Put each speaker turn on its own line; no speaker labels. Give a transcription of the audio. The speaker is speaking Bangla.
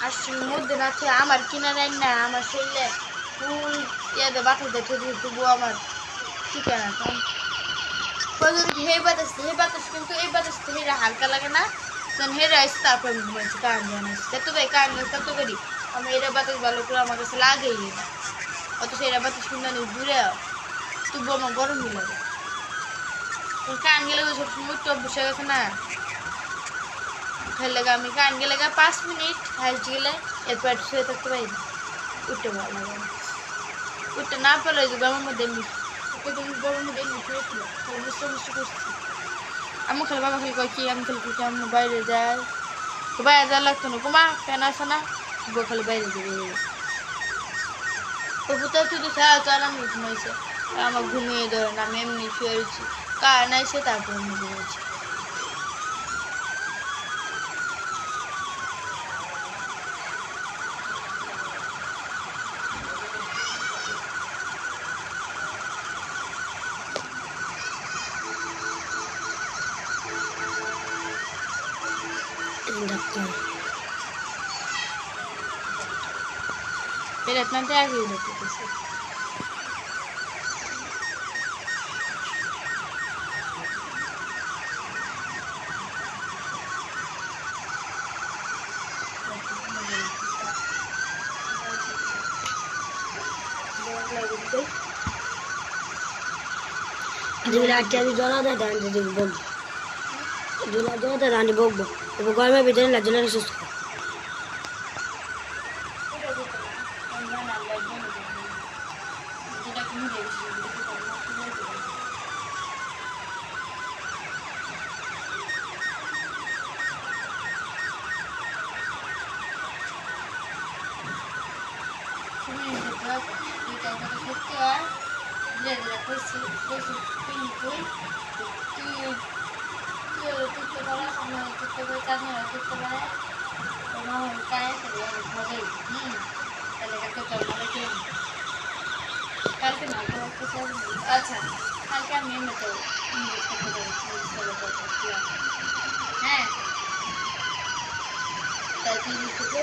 আশ্বিনের মধ্যে না খেয়ে আমার কিনা নেন না আমার শরীরে ফুল ইয়াদে বাতাস দেখে দিয়ে তবুও আমার ঠিকানা হে বাতাস কিন্তু এই বাতাস তো হেরা হালকা লাগে না তখন হেরা আসছে তারপর আমি ঘুমাইছি কারেন্ট জানা যত ভাই কারেন্ট তত করি আমার এরা বাতাস ভালো করে আমার কাছে লাগেই না অথচ এরা বাতাস কিন্তু অনেক দূরে তবু আমার গরমই লাগে কারেন্ট গেলে সবসময় তো বসে গেছে না খেলে আমি কারেন্ট গেলে 5 মিনিট হাইস্ট গেলে এরপর শুয়ে থাকতে পারি উঠতে ভালো লাগে উঠতে না পারলে গরমের মধ্যে গরমের মধ্যে শুয়েছিল মিশ্র করছি আমি খালি বাবা খালি কয় কি আমি খালি কি আমি বাইরে যাই তো বাইরে যাওয়ার লাগতো না কুমা ফ্যান আসে না খালি বাইরে যাবে তবু তো শুধু সারা 4 মিনিট ঘুমাইছে আমার ঘুমিয়ে ধরেন আমি এমনি শুয়ে রয়েছি কার নাইছে তারপর আমি ঘুমিয়েছি Beratmente ajuda, professor. अच्छा কালকে আমি এমনি তো হ্যাঁ তাই কি করতে